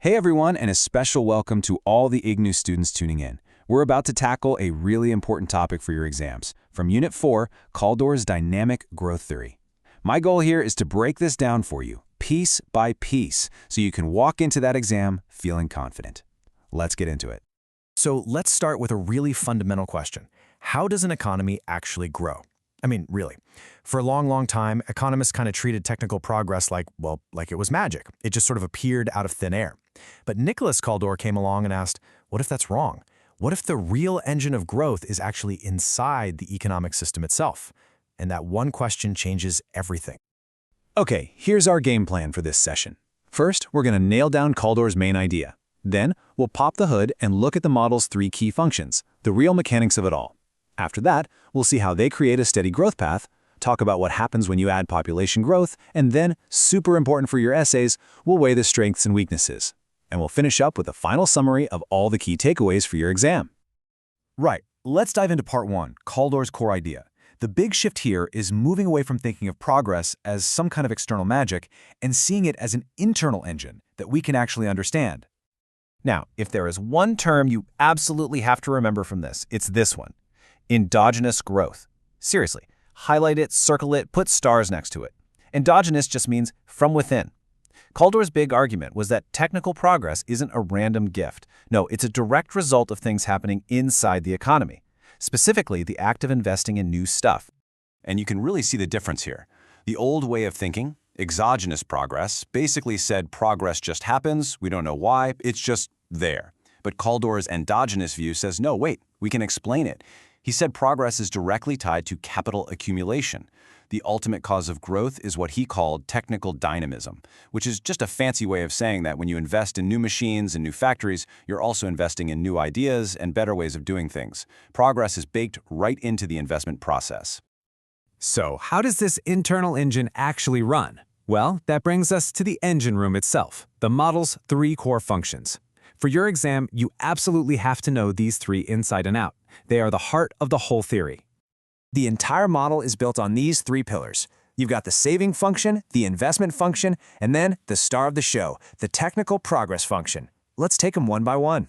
Hey everyone, and a special welcome to all the IGNOU students tuning in. We're about to tackle a really important topic for your exams, from Unit 4, Kaldor's Dynamic Growth Theory. My goal here is to break this down for you, piece by piece, so you can walk into that exam feeling confident. Let's get into it. So let's start with a really fundamental question. How does an economy actually grow? I mean, really. For a long time, economists kind of treated technical progress like it was magic. It just sort of appeared out of thin air. But Nicholas Kaldor came along and asked, what if that's wrong? What if the real engine of growth is actually inside the economic system itself? And that one question changes everything. Okay, here's our game plan for this session. First, we're going to nail down Kaldor's main idea. Then, we'll pop the hood and look at the model's three key functions, the real mechanics of it all. After that, we'll see how they create a steady growth path, talk about what happens when you add population growth, and then, super important for your essays, we'll weigh the strengths and weaknesses. And we'll finish up with a final summary of all the key takeaways for your exam. Right, let's dive into part one, Kaldor's core idea. The big shift here is moving away from thinking of progress as some kind of external magic and seeing it as an internal engine that we can actually understand. Now, if there is one term you absolutely have to remember from this, it's this one. Endogenous growth. Seriously, highlight it, circle it, put stars next to it. Endogenous just means from within. Kaldor's big argument was that technical progress isn't a random gift. No, it's a direct result of things happening inside the economy, specifically the act of investing in new stuff. And you can really see the difference here. The old way of thinking, exogenous progress, basically said progress just happens, we don't know why, it's just there. But Kaldor's endogenous view says, no, wait, we can explain it. He said progress is directly tied to capital accumulation. The ultimate cause of growth is what he called technical dynamism, which is just a fancy way of saying that when you invest in new machines and new factories, you're also investing in new ideas and better ways of doing things. Progress is baked right into the investment process. So, how does this internal engine actually run? Well, that brings us to the engine room itself, the model's three core functions. For your exam, you absolutely have to know these three inside and out. They are the heart of the whole theory. The entire model is built on these three pillars. You've got the saving function, the investment function, and then the star of the show, the technical progress function. Let's take them one by one.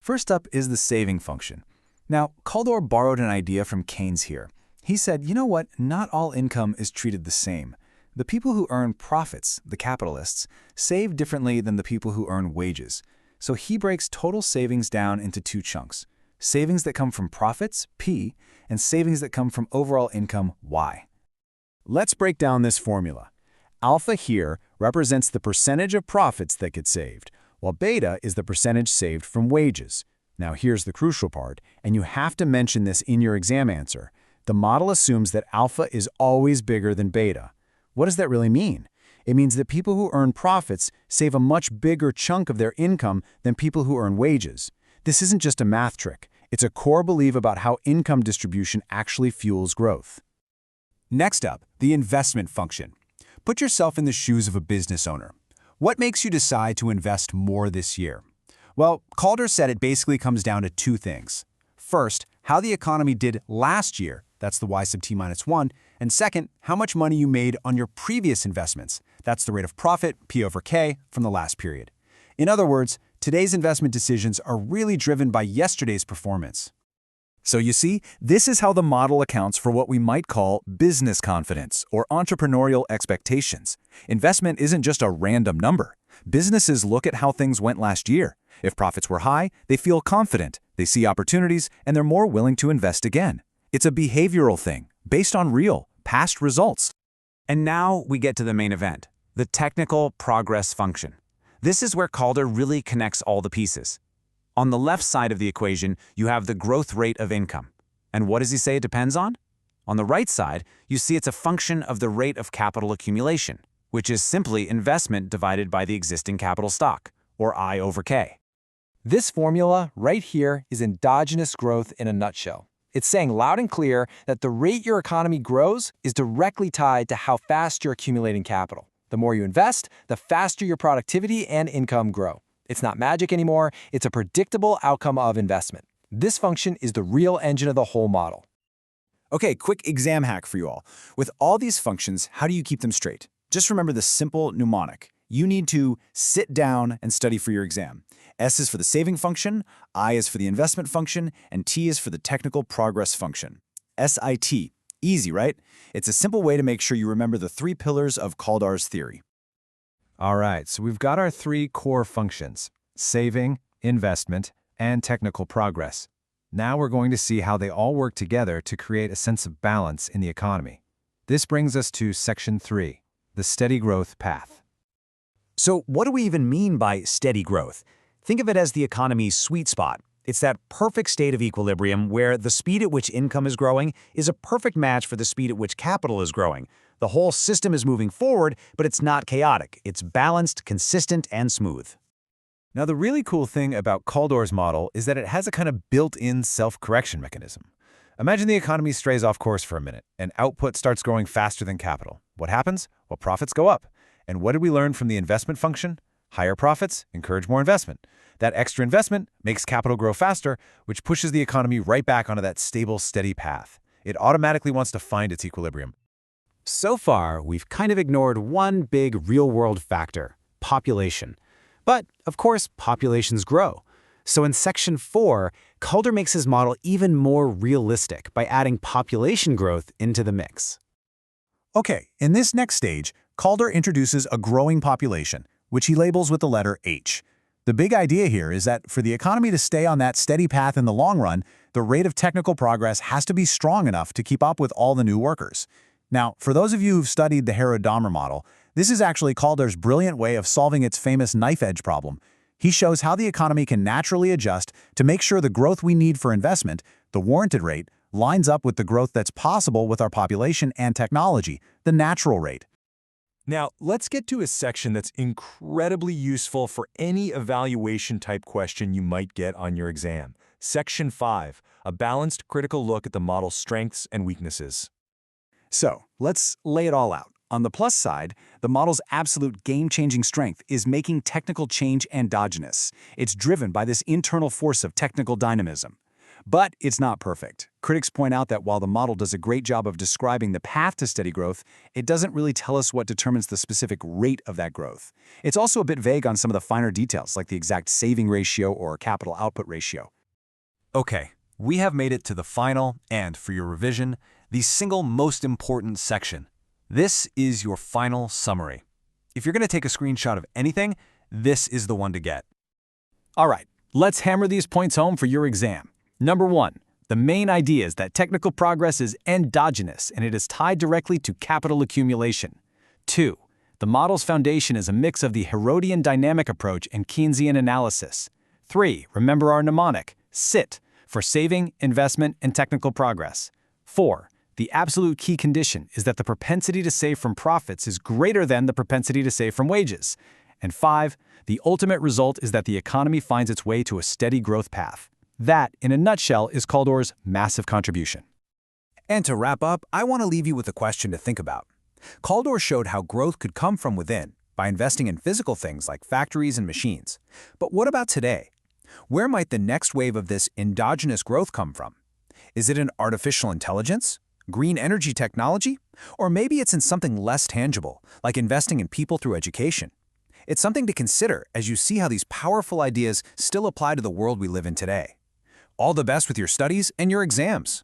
First up is the saving function. Now, Kaldor borrowed an idea from Keynes here. He said, you know what, not all income is treated the same. The people who earn profits, the capitalists, save differently than the people who earn wages. So he breaks total savings down into two chunks. Savings that come from profits, P, and savings that come from overall income, Y. Let's break down this formula. Alpha here represents the percentage of profits that get saved, while beta is the percentage saved from wages. Now here's the crucial part, and you have to mention this in your exam answer. The model assumes that alpha is always bigger than beta. What does that really mean? It means that people who earn profits save a much bigger chunk of their income than people who earn wages. This isn't just a math trick. It's a core belief about how income distribution actually fuels growth. Next up, the investment function. Put yourself in the shoes of a business owner. What makes you decide to invest more this year? Well, Kaldor said it basically comes down to two things. First, how the economy did last year, that's the y sub t minus 1, and second, how much money you made on your previous investments, that's the rate of profit, P over K, from the last period. In other words, today's investment decisions are really driven by yesterday's performance. So you see, this is how the model accounts for what we might call business confidence or entrepreneurial expectations. Investment isn't just a random number. Businesses look at how things went last year. If profits were high, they feel confident, they see opportunities, and they're more willing to invest again. It's a behavioral thing, based on real, past results. And now we get to the main event, the technical progress function. This is where Kaldor really connects all the pieces. On the left side of the equation, you have the growth rate of income. And what does he say it depends on? On the right side, you see it's a function of the rate of capital accumulation, which is simply investment divided by the existing capital stock, or I over K. This formula right here is endogenous growth in a nutshell. It's saying loud and clear that the rate your economy grows is directly tied to how fast you're accumulating capital. The more you invest, the faster your productivity and income grow. It's not magic anymore, it's a predictable outcome of investment. This function is the real engine of the whole model. Okay, quick exam hack for you all. With all these functions, how do you keep them straight? Just remember the simple mnemonic. you need to sit down and study for your exam. S is for the saving function, I is for the investment function, and T is for the technical progress function. SIT. Easy, right? It's a simple way to make sure you remember the 3 pillars of Kaldor's theory. All right, so we've got our 3 core functions: saving, investment, and technical progress. Now we're going to see how they all work together to create a sense of balance in the economy. This brings us to Section 3, the steady growth path. So what do we even mean by steady growth? Think of it as the economy's sweet spot. It's that perfect state of equilibrium where the speed at which income is growing is a perfect match for the speed at which capital is growing. The whole system is moving forward, but it's not chaotic. It's balanced, consistent, and smooth. Now, the really cool thing about Kaldor's model is that it has a kind of built-in self-correction mechanism. Imagine the economy strays off course for a minute, and output starts growing faster than capital. What happens? Well, profits go up. And what did we learn from the investment function? Higher profits encourage more investment. That extra investment makes capital grow faster, which pushes the economy right back onto that stable, steady path. It automatically wants to find its equilibrium. So far, we've kind of ignored one big real-world factor: population. But, of course, populations grow. So in Section 4, Kaldor makes his model even more realistic by adding population growth into the mix. Okay, in this next stage, Kaldor introduces a growing population, which he labels with the letter H. The big idea here is that for the economy to stay on that steady path in the long run, the rate of technical progress has to be strong enough to keep up with all the new workers. Now, for those of you who've studied the Harrod model, this is actually Kaldor's brilliant way of solving its famous knife edge problem. He shows how the economy can naturally adjust to make sure the growth we need for investment, the warranted rate, lines up with the growth that's possible with our population and technology, the natural rate. Now, let's get to a section that's incredibly useful for any evaluation-type question you might get on your exam. Section 5, a balanced critical look at the model's strengths and weaknesses. So, let's lay it all out. On the plus side, the model's absolute game-changing strength is making technical change endogenous. It's driven by this internal force of technical dynamism. But it's not perfect. Critics point out that while the model does a great job of describing the path to steady growth, it doesn't really tell us what determines the specific rate of that growth. It's also a bit vague on some of the finer details, like the exact saving ratio or capital output ratio. Okay, we have made it to the final, and for your revision, the single most important section. This is your final summary. If you're going to take a screenshot of anything, this is the one to get. All right, let's hammer these points home for your exam. Number 1, the main idea is that technical progress is endogenous and it is tied directly to capital accumulation. 2, the model's foundation is a mix of the Harrodian dynamic approach and Keynesian analysis. 3, remember our mnemonic, SIT, for saving, investment, and technical progress. 4, the absolute key condition is that the propensity to save from profits is greater than the propensity to save from wages. And 5, the ultimate result is that the economy finds its way to a steady growth path. That, in a nutshell, is Kaldor's massive contribution. And to wrap up, I want to leave you with a question to think about. Kaldor showed how growth could come from within by investing in physical things like factories and machines. But what about today? Where might the next wave of this endogenous growth come from? Is it in artificial intelligence? Green energy technology? Or maybe it's in something less tangible, like investing in people through education. It's something to consider as you see how these powerful ideas still apply to the world we live in today. All the best with your studies and your exams.